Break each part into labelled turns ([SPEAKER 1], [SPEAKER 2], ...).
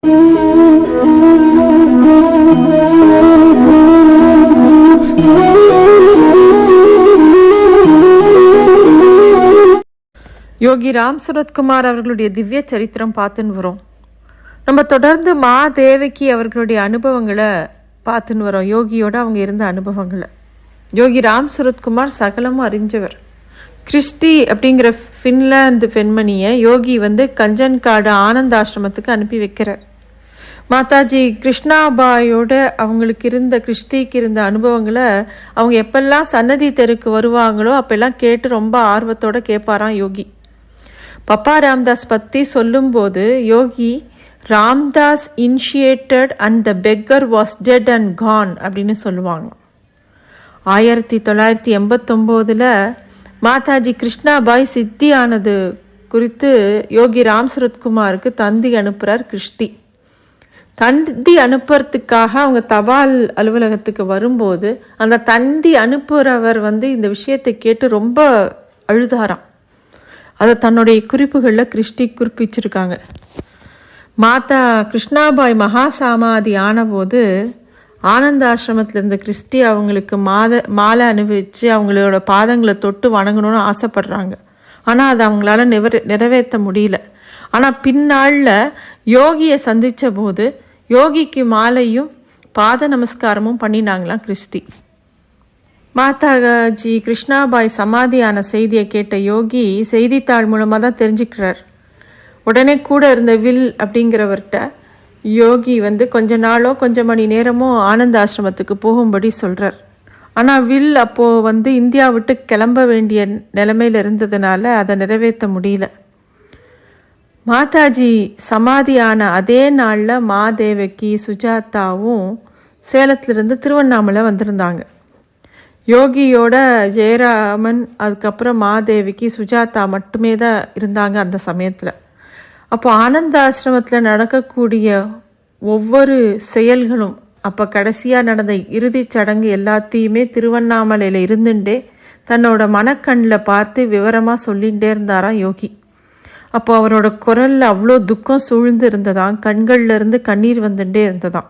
[SPEAKER 1] யோகி ராம் சுரத்குமார் அவர்களுடைய திவ்ய சரித்திரம் பார்த்துன்னு வரோம். நம்ம தொடர்ந்து மா தேவகி அவர்களுடைய அனுபவங்களை பார்த்துன்னு வரோம். யோகியோட அவங்க இருந்த அனுபவங்களை. யோகி ராம் சுரத்குமார் சகலமும் அறிஞ்சவர். கிறிஸ்டி அப்படிங்கிற ஃபின்லாந்து பெண்மணியை யோகி கஞ்சன்காடு ஆனந்த ஆசிரமத்துக்கு அனுப்பி வைக்கிறார். மாதாஜி கிருஷ்ணாபாயோட அவங்களுக்கு இருந்த கிறிஸ்டிக்கு இருந்த அனுபவங்களை அவங்க எப்பெல்லாம் சன்னதி தெருக்கு வருவாங்களோ அப்பெல்லாம் கேட்டு ரொம்ப ஆர்வத்தோட கேட்பாராம் யோகி. பப்பா ராம்தாஸ் பற்றி சொல்லும்போது Yogi Ramdas initiated and the beggar was dead and gone அப்படின்னு சொல்லுவாங்க. 1989 மாதாஜி கிருஷ்ணாபாய் சித்தி ஆனது குறித்து யோகி ராம் சுரத்குமாருக்கு தந்தி அனுப்புகிறார் கிறிஸ்டி. தந்தி அனுப்புறதுக்காக அவங்க தபால் அலுவலகத்துக்கு வரும்போது அந்த தந்தி அனுப்புகிறவர் இந்த விஷயத்தை கேட்டு ரொம்ப அழுதாராம். அதை தன்னுடைய குறிப்புகளில் கிறிஸ்டி குறிப்பிச்சிருக்காங்க. மாதா கிருஷ்ணாபாய் மகா சமாதி ஆனபோது ஆனந்த ஆசிரமத்தில் இருந்த கிறிஸ்டி அவங்களுக்கு மாலை அணிவிச்சு அவங்களோட பாதங்களை தொட்டு வணங்கணும்னு ஆசைப்படுறாங்க. ஆனால் அதை அவங்களால நிறைவேற்ற முடியல. ஆனால் பின்னாளில் யோகியை சந்தித்த போது யோகிக்கு மாலையும் பாத நமஸ்காரமும் பண்ணினாங்களாம் கிறிஸ்டி. மாதாஜி கிருஷ்ணாபாய் சமாதியான செய்தியை கேட்ட யோகி செய்தித்தாள் மூலமாக தான் தெரிஞ்சுக்கிறார். உடனே கூட இருந்த வில் அப்படிங்கிறவர்கிட்ட யோகி கொஞ்ச நாளோ கொஞ்சம் மணி நேரமோ ஆனந்த ஆசிரமத்துக்கு போகும்படி சொல்கிறார். ஆனால் வில் அப்போது இந்தியா விட்டு கிளம்ப வேண்டிய நிலைமையில் இருந்ததுனால அதை நிறைவேற்ற முடியல. மாதாஜி சமாதியான அதே நாளில் மாதேவகி சுஜாதாவும் சேலத்திலிருந்து திருவண்ணாமலை வந்திருந்தாங்க. யோகியோட ஜெயராமன் அதுக்கப்புறம் மாதேவிக்கு சுஜாதா மட்டுமே தான் இருந்தாங்க அந்த சமயத்தில். அப்போ ஆனந்த ஆசிரமத்தில் நடக்கக்கூடிய ஒவ்வொரு செயல்களும் அப்போ கடைசியாக நடந்த இறுதிச் சடங்கு எல்லாத்தையுமே திருவண்ணாமலையில் இருந்துட்டே தன்னோட மனக்கண்ணில் பார்த்து விவரமாக சொல்லிகிட்டே இருந்தாராம் யோகி. அப்போ அவரோட குரலில் அவ்வளோ துக்கம் சூழ்ந்து இருந்ததாம். கண்கள்ல இருந்து கண்ணீர் வந்துட்டே இருந்ததாம்.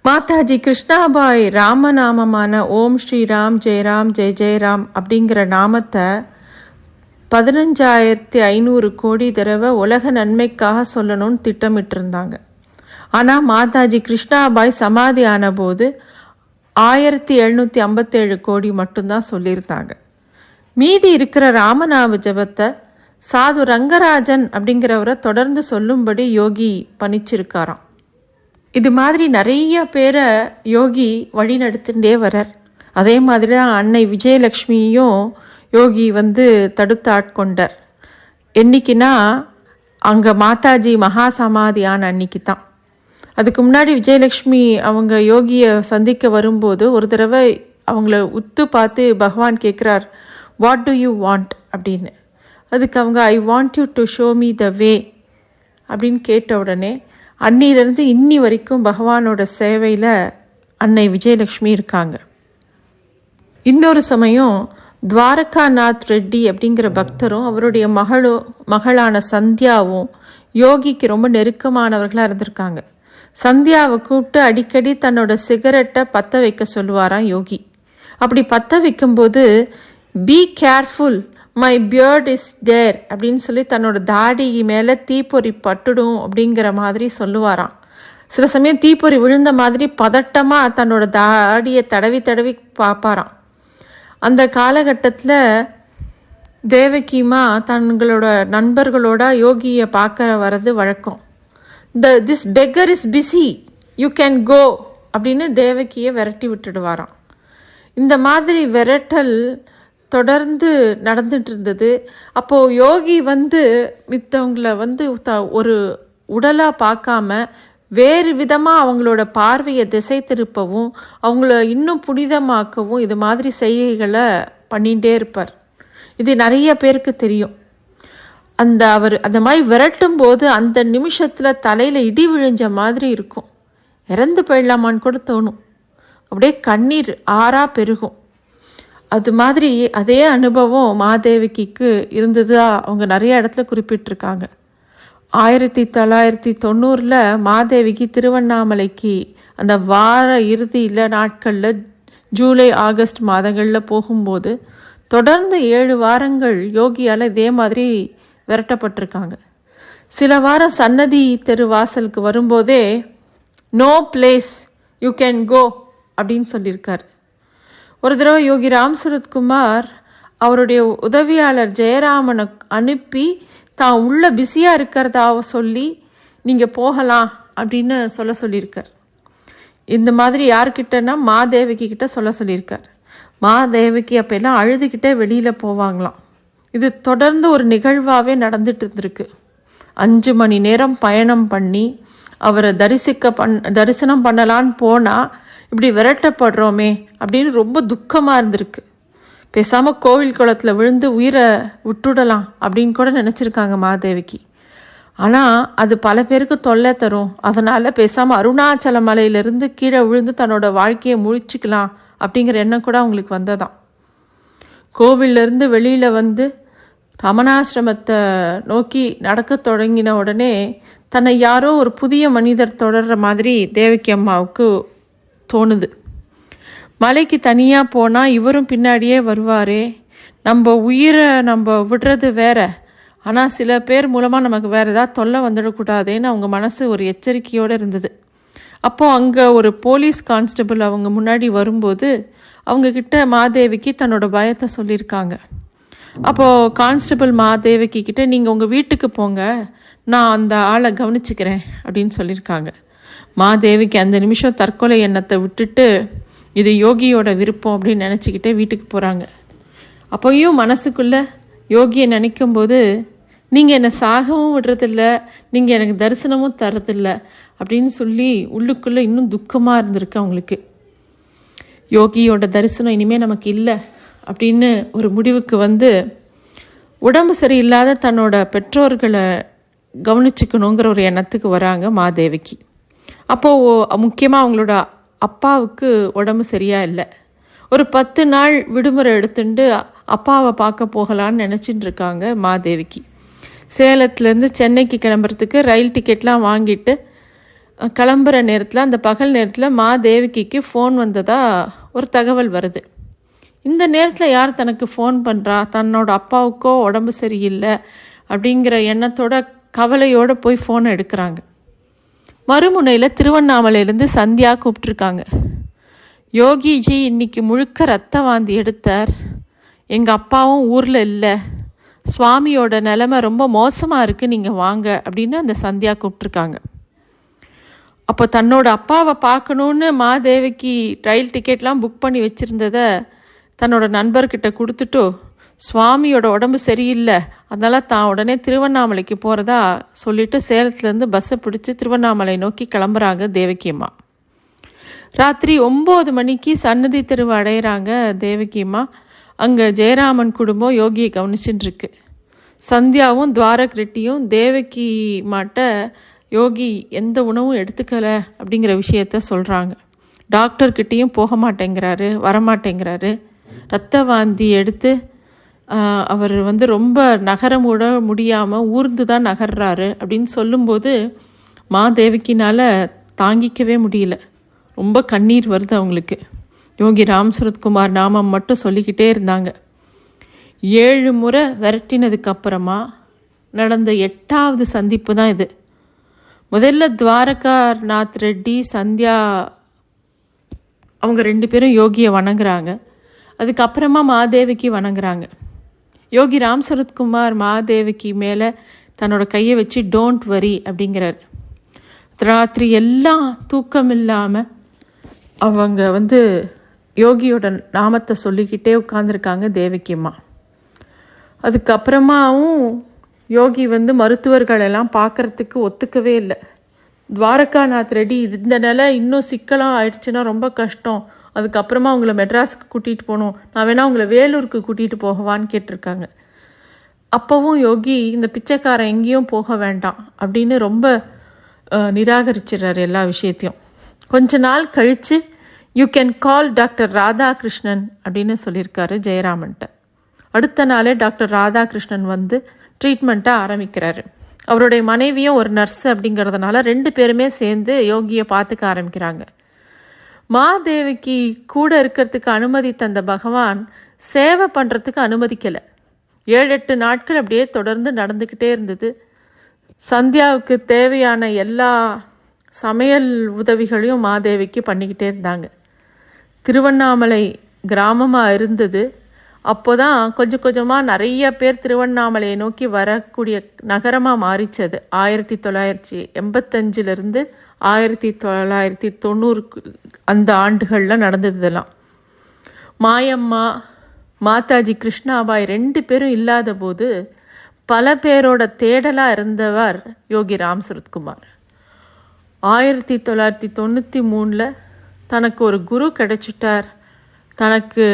[SPEAKER 1] மாதாஜி கிருஷ்ணாபாய் ராமநாமமான ஓம் ஸ்ரீராம் ஜெயராம் ஜெய் ஜெயராம் அப்படிங்கிற நாமத்தை 15,500 கோடி தடவை உலக நன்மைக்காக சொல்லணும்னு திட்டமிட்டிருந்தாங்க. ஆனால் மாதாஜி கிருஷ்ணாபாய் சமாதி ஆன போது 1757 கோடி மட்டும்தான் சொல்லியிருந்தாங்க. மீதி இருக்கிற ராமநாம ஜபத்தை சாது ரங்கராஜன் அப்படிங்கிறவரை தொடர்ந்து சொல்லும்படி யோகி பணிச்சிருக்காராம். இது மாதிரி நிறைய பேரை யோகி வழி நடத்திகிட்டே வரார். அதே மாதிரி தான் அன்னை விஜயலக்ஷ்மியும் யோகி தடுத்து ஆட்கொண்டார். என்னைக்குன்னா அங்கே மாதாஜி மகா சமாதி ஆன அன்னைக்கு தான். அதுக்கு முன்னாடி விஜயலக்ஷ்மி அவங்க யோகியை சந்திக்க வரும்போது ஒரு தடவை அவங்கள உத்து பார்த்து பகவான் கேட்குறார், வாட் டு யூ வாண்ட் அப்படின்னு. அதுக்கு அவங்க I want you to show me the way அப்படின்னு கேட்ட உடனே அன்னிலிருந்து இன்னி வரைக்கும் பகவானோட சேவையில் அன்னை விஜயலக்ஷ்மி இருக்காங்க. இன்னொரு சமயம் துவாரகாநாத் ரெட்டி அப்படிங்கிற பக்தரும் அவருடைய மகளான சந்தியாவும் யோகிக்கு ரொம்ப நெருக்கமானவர்களாக இருந்திருக்காங்க. சந்தியாவை கூப்பிட்டு அடிக்கடி தன்னோட சிகரெட்டை பற்ற வைக்க சொல்லுவாராம் யோகி. அப்படி பற்ற வைக்கும்போது be careful my beard is there அப்படின்னு சொல்லி தன்னோட தாடி மேலே தீப்பொறி பட்டுடும் அப்படிங்கிற மாதிரி சொல்லுவாராம். சில சமயம் தீப்பொறி விழுந்த மாதிரி பதட்டமாக தன்னோட தாடியை தடவி தடவி பார்ப்பாராம். அந்த காலகட்டத்தில் தேவகிமா தங்களோட நண்பர்களோட யோகியை பார்க்க வர்றது வழக்கம். This beggar is busy, you can go அப்படின்னு தேவகியை விரட்டி விட்டுடுவாராம். இந்த மாதிரி விரட்டல் தொடர்ந்து நடந்துட்டு இருந்தது. அப்போது யோகி மித்தவங்களை ஒரு உடலாக பார்க்காம வேறு விதமாக அவங்களோட பார்வையை திசை திருப்பவும் அவங்கள இன்னும் புனிதமாக்கவும் இது மாதிரி செய்கைகளை பண்ணிகிட்டே இருப்பார். இது நிறைய பேருக்கு தெரியும். அவர் அந்த மாதிரி விரட்டும் போது அந்த நிமிஷத்தில் தலையில் இடி விழுஞ்ச மாதிரி இருக்கும். இறந்து போயிடலாமான்னு கூட தோணும். அப்படியே கண்ணீர் ஆறா பெருகும். அது மாதிரி அதே அனுபவம் மாதேவகிக்கு இருந்ததா அவங்க நிறைய இடத்துல குறிப்பிட்டிருக்காங்க. 1990 மாதேவிக்கு திருவண்ணாமலைக்கு அந்த வார இறுதியில் நாட்களில் ஜூலை ஆகஸ்ட் மாதங்களில் போகும்போது தொடர்ந்து 7 வாரங்கள் யோகியால் இதே மாதிரி விரட்டப்பட்டிருக்காங்க. சில வாரம் சன்னதி தெரு வாசலுக்கு வரும்போதே no place you can go அப்படின்னு சொல்லியிருக்கார். ஒரு தடவை யோகி ராம் சரத்குமார் அவருடைய உதவியாளர் ஜெயராமனை அனுப்பி தான் உள்ள பிஸியாக இருக்கிறதாவ சொல்லி நீங்கள் போகலாம் அப்படின்னு சொல்லியிருக்கார். இந்த மாதிரி யார்கிட்டன்னா மாதேவிக்கு கிட்ட சொல்லியிருக்கார். மாதேவிக்கு அப்போ எல்லாம் அழுதுகிட்டே வெளியில் போவாங்களாம். இது தொடர்ந்து ஒரு நிகழ்வாகவே நடந்துட்டு இருந்திருக்கு. 5 மணி நேரம் பயணம் பண்ணி அவரை தரிசனம் பண்ணலான்னு போனால் இப்படி விரட்டப்படுறோமே அப்படின்னு ரொம்ப துக்கமாக இருந்திருக்கு. பேசாமல் கோவில் குளத்தில் விழுந்து உயிரை விட்டுடலாம் அப்படின்னு கூட நினச்சிருக்காங்க மாதேவிக்கு. ஆனால் அது பல பேருக்கு தொல்லை தரும். அதனால் பேசாமல் அருணாச்சல மலையிலேருந்து கீழே விழுந்து தன்னோட வாழ்க்கையை முழிச்சிக்கலாம் அப்படிங்கிற எண்ணம் கூட அவங்களுக்கு வந்ததாம். கோவிலிருந்து வெளியில் வந்து ரமணாசிரமத்தை நோக்கி நடக்க தொடங்கின உடனே தன்னை யாரோ ஒரு புதிய மனிதர் தொடர்ற மாதிரி தேவகி அம்மாவுக்கு தோணுது. மலைக்கு தனியாக போனால் இவரும் பின்னாடியே வருவாரே, நம்ம உயிரை நம்ம விடுறது வேற, ஆனால் சில பேர் மூலமாக நமக்கு வேறு ஏதாவது தொல்லை வந்துடக்கூடாதேன்னு அவங்க மனசு ஒரு எச்சரிக்கையோடு இருந்தது. அப்போது அங்கே ஒரு போலீஸ் கான்ஸ்டபிள் அவங்க முன்னாடி வரும்போது அவங்கக்கிட்ட மாதேவிக்கு தன்னோட பயத்தை சொல்லியிருக்காங்க. அப்போது கான்ஸ்டபிள் மாதேவிக்கு கிட்ட நீங்கள் உங்கள் வீட்டுக்கு போங்க, நான் அந்த ஆளை கவனிச்சுக்கிறேன் அப்படின்னு சொல்லியிருக்காங்க. மாதேவிக்கு அந்த நிமிஷம் தற்கொலை எண்ணத்தை விட்டுட்டு இது யோகியோட விருப்பம் அப்படின்னு நினச்சிக்கிட்டே வீட்டுக்கு போகிறாங்க. அப்போயும் மனசுக்குள்ளே யோகியை நினைக்கும்போது நீங்கள் என்னை சாகவும் விடுறதில்ல, நீங்கள் எனக்கு தரிசனமும் தரதில்லை அப்படின்னு சொல்லி உள்ளுக்குள்ளே இன்னும் துக்கமாக இருந்திருக்கு அவங்களுக்கு. யோகியோட தரிசனம் இனிமேல் நமக்கு இல்லை அப்படின்னு ஒரு முடிவுக்கு வந்து உடம்பு சரியில்லாத தன்னோட பெற்றோர்களை கவனிச்சுக்கணுங்கிற ஒரு எண்ணத்துக்கு வராங்க மாதேவிக்கு. அப்போது முக்கியமாக அவங்களோட அப்பாவுக்கு உடம்பு சரியாக இல்லை. ஒரு 10 நாள் விடுமுறை எடுத்துட்டு அப்பாவை பார்க்க போகலான்னு நினச்சிட்டு இருக்காங்க மாதேவிக்கு. சேலத்துலேருந்து சென்னைக்கு கிளம்புறதுக்கு ரயில் டிக்கெட்லாம் வாங்கிட்டு கிளம்புற நேரத்தில் அந்த பகல் நேரத்தில் மாதேவிக்கு ஃபோன் வந்ததாக ஒரு தகவல் வருது. இந்த நேரத்தில் யார் தனக்கு ஃபோன் பண்ணுறா, தன்னோட அப்பாவுக்கோ உடம்பு சரியில்லை அப்படிங்கிற எண்ணத்தோட கவலையோடு போய் ஃபோனை எடுக்கிறாங்க. மறுமுனையில் திருவண்ணாமலையிலேருந்து சந்தியா கூப்பிட்ருக்காங்க. யோகிஜி இன்னைக்கு முழுக்க ரத்த வாந்தி எடுத்தார், எங்கள் அப்பாவும் ஊரில் இல்லை, சுவாமியோட நிலைமை ரொம்ப மோசமாக இருக்குது, நீங்கள் வாங்க அப்படின்னு அந்த சந்தியா கூப்பிட்ருக்காங்க. அப்போ தன்னோட அப்பாவை பார்க்கணுன்னு மாதேவிக்கு ரயில் டிக்கெட்லாம் புக் பண்ணி வச்சுருந்ததை தன்னோட நண்பர்கிட்ட கொடுத்துட்டு சுவாமியோட உடம்பு சரியில்லை, அதனால் தான் உடனே திருவண்ணாமலைக்கு போகிறதா சொல்லிவிட்டு சேலத்துலேருந்து பஸ்ஸை பிடிச்சி திருவண்ணாமலை நோக்கி கிளம்புறாங்க தேவகி அம்மா. ராத்திரி 9 மணிக்கு சன்னதி தெருவை அடையிறாங்க தேவகி அம்மா. அங்கே ஜெயராமன் குடும்பம் யோகியை கவனிச்சுட்டு இருக்கு. சந்தியாவும் துவாரக் ரெட்டியும் தேவகி மாட்ட யோகி எந்த உணவும் எடுத்துக்கலை அப்படிங்கிற விஷயத்த சொல்கிறாங்க. டாக்டர்கிட்டையும் போக மாட்டேங்கிறாரு, வரமாட்டேங்கிறாரு, ரத்த வாந்தி எடுத்து அவர் ரொம்ப நகரமுட முடியாமல் ஊர்ந்து தான் நகர்றாரு அப்படின்னு சொல்லும்போது மாதேவிக்கினால் தாங்கிக்கவே முடியல. ரொம்ப கண்ணீர் வருது அவங்களுக்கு. யோகி ராம் சரத்குமார் நாமம் மட்டும் சொல்லிக்கிட்டே இருந்தாங்க. 7 முறை விரட்டினதுக்கு அப்புறமா நடந்த 8வது சந்திப்பு தான் இது. முதல்ல துவாரகாநாத் ரெட்டி சந்தியா அவங்க 2 பேரும் யோகியை வணங்குறாங்க. அதுக்கப்புறமா மாதேவிக்கு வணங்குறாங்க. யோகி ராம் சரத்குமார் மாதேவிக்கு மேலே தன்னோட கையை வச்சு டோன்ட் வரி அப்படிங்கிறார். ராத்திரி எல்லாம் தூக்கம் இல்லாமல் அவங்க யோகியோட நாமத்தை சொல்லிக்கிட்டே உட்காந்துருக்காங்க தேவகி அம்மா. அதுக்கப்புறமாவும் யோகி மருத்துவர்கள் எல்லாம் பார்க்குறதுக்கு ஒத்துக்கவே இல்லை. துவாரகாநாத் ரெட்டி இந்த நிலை இன்னும் சிக்கலாக ஆயிடுச்சுன்னா ரொம்ப கஷ்டம், அதுக்கப்புறமா அவங்கள மெட்ராஸுக்கு கூட்டிகிட்டு போகணும், நான் வேணா அவங்கள வேலூருக்கு கூட்டிகிட்டு போகவான்னு கேட்டிருக்காங்க. அப்போவும் யோகி இந்த பிச்சைக்காரன் எங்கேயும் போக வேண்டாம் அப்படின்னு ரொம்ப நிராகரிச்சிடுறாரு எல்லா விஷயத்தையும். கொஞ்ச நாள் கழித்து you can call doctor Radhakrishnan அப்படின்னு சொல்லியிருக்காரு ஜெயராமன்ட்ட. அடுத்த நாளே டாக்டர் ராதாகிருஷ்ணன் ட்ரீட்மெண்ட்டை ஆரம்பிக்கிறாரு. அவருடைய மனைவியும் ஒரு நர்ஸ் அப்படிங்கிறதுனால 2 பேருமே சேர்ந்து யோகியை பார்த்துக்க ஆரம்பிக்கிறாங்க. மாதேவிக்கு கூட இருக்கிறதுக்கு அனுமதி தந்த பகவான் சேவை பண்ணுறதுக்கு அனுமதிக்கலை. 7-8 நாட்கள் அப்படியே தொடர்ந்து நடந்துக்கிட்டே இருந்தது. சந்தியாவுக்கு தேவையான எல்லா சமையல் உதவிகளையும் மாதேவிக்கு பண்ணிக்கிட்டே இருந்தாங்க. திருவண்ணாமலை கிராமமாக இருந்தது. அப்போ தான் கொஞ்சம் கொஞ்சமாக நிறைய பேர் திருவண்ணாமலையை நோக்கி வரக்கூடிய நகரமாக மாறிச்சது. 1985 1990 அந்த ஆண்டுகளில் நடந்தது இதெல்லாம். மாயம்மா, மாதாஜி கிருஷ்ணாபாய் 2 பேரும் இல்லாத போது பல பேரோட தேடலாக இருந்தவர் யோகி ராம் சரத்குமார். 1993 தனக்கு ஒரு குரு கிடைச்சிட்டார். தனக்கு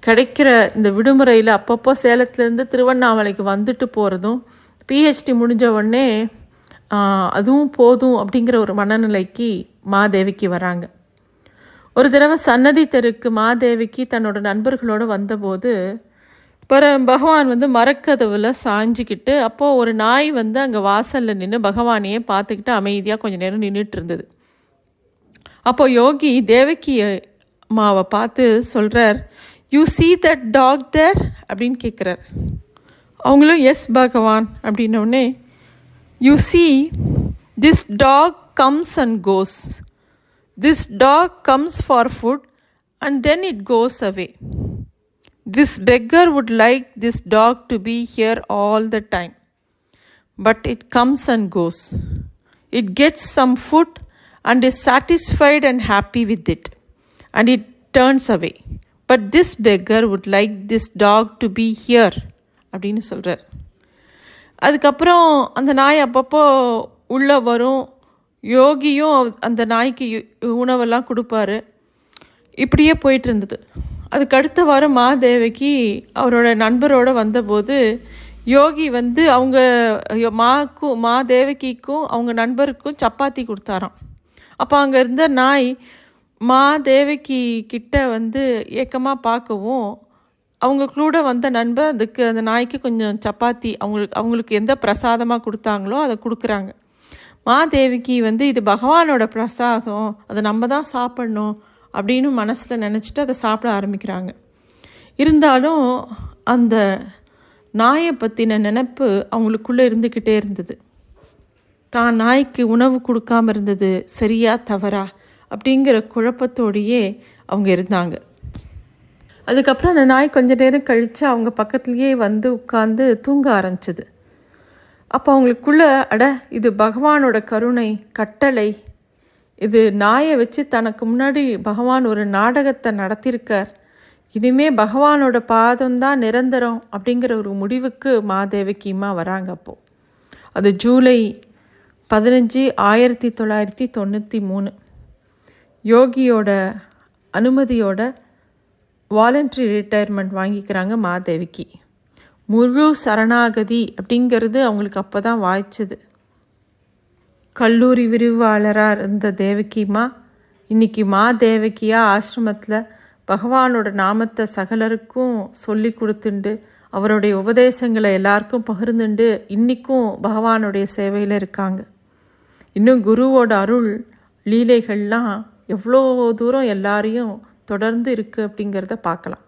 [SPEAKER 1] கிடைக்கிற இந்த விடுமுறையில் அப்பப்போ சேலத்துலேருந்து திருவண்ணாமலைக்கு வந்துட்டு போகிறதும், பிஹெச்டி முடிஞ்ச உடனே அதுவும் போதும் அப்படிங்கிற ஒரு மனநிலைக்கு மாதேவிக்கு வராங்க. ஒரு தடவை சன்னதி தெருக்கு மாதேவிக்கு தன்னோட நண்பர்களோடு வந்தபோது பகவான் மரக்கதவில் சாஞ்சிக்கிட்டு, அப்போது ஒரு நாய் அங்கே வாசலில் நின்று பகவானையே பார்த்துக்கிட்டு அமைதியாக கொஞ்சம் நேரம் நின்றுட்டு இருந்தது. அப்போது யோகி தேவகி அம்மாவை பார்த்து சொல்கிறார், you see that dog there அப்படின்னு கேட்குறார். அவங்களும் எஸ் பகவான் அப்படின்னோடனே, you see this dog comes and goes. This dog comes for food and then it goes away. This beggar would like this dog to be here all the time. But it comes and goes. It gets some food and is satisfied and happy with it. And it turns away. But this beggar would like this dog to be here. அப்படின்னு சொல்கிறார். அதுக்கப்புறம் அந்த நாய் அப்பப்போ உள்ளே வரும். யோகியும் அந்த நாய்க்கு உணவெல்லாம் கொடுப்பாரு. இப்படியே போயிட்டு இருந்தது. அதுக்கு அடுத்த வாரம் மாதேவிக்கு அவரோட நண்பரோடு வந்தபோது யோகி அவங்க மாதேவகிக்கும் அவங்க நண்பருக்கும் சப்பாத்தி கொடுத்தாராம். அப்போ அங்கே இருந்த நாய் மாதேவகி கிட்ட ஏக்கமாக பார்க்கவும், அவங்க கூட வந்த நண்பர் அந்த நாய்க்கு கொஞ்சம் சப்பாத்தி அவங்களுக்கு எந்த பிரசாதமாக கொடுத்தாங்களோ அதை கொடுக்குறாங்க. மாதேவிக்கு இது பகவானோட பிரசாதம், அதை நம்ம தான் சாப்பிட்ணும் அப்படின்னு மனசில் நினச்சிட்டு அதை சாப்பிட ஆரம்பிக்கிறாங்க. இருந்தாலும் அந்த நாயை பற்றின நினப்பு அவங்களுக்குள்ளே இருந்துக்கிட்டே இருந்தது. தான் நாய்க்கு உணவு கொடுக்காமல் இருந்தது சரியா தவறா அப்படிங்கிற குழப்பத்தோடையே அவங்க இருந்தாங்க. அதுக்கப்புறம் அந்த நாய் கொஞ்ச நேரம் கழித்து அவங்க பக்கத்துலேயே உட்காந்து தூங்க ஆரம்பிச்சது. அப்போ அவங்களுக்குள்ள இது பகவானோட கருணை கட்டளை, இது நாயை வச்சு தனக்கு முன்னாடி பகவான் ஒரு நாடகத்தை நடத்தியிருக்கார், இனிமே பகவானோட பாதம்தான் நிரந்தரம் அப்படிங்கிற ஒரு முடிவுக்கு மாதேவகிமா வராங்க. அப்போது அது ஜூலை 15 1993 யோகியோட அனுமதியோட வாலண்டரி ரிட்டையர்மெண்ட் வாங்கிக்கிறாங்க மாதேவிக்கு. முழு சரணாகதி அப்படிங்கிறது அவங்களுக்கு அப்போ தான் வாய்ச்சது. கல்லூரி விரிவாளராக இருந்த தேவகிமா இன்னைக்கு மாதேவகியாக ஆசிரமத்தில் பகவானோட நாமத்தை சகலருக்கும் சொல்லி கொடுத்துண்டு அவருடைய உபதேசங்களை எல்லாருக்கும் பகிர்ந்துண்டு இன்றைக்கும் பகவானுடைய சேவையில் இருக்காங்க. இன்னும் குருவோட அருள் லீலைகள்லாம் எவ்வளோ தூரம் எல்லாரையும் தொடர்ந்து இருக்குது அப்படிங்கிறத பார்க்கலாம்.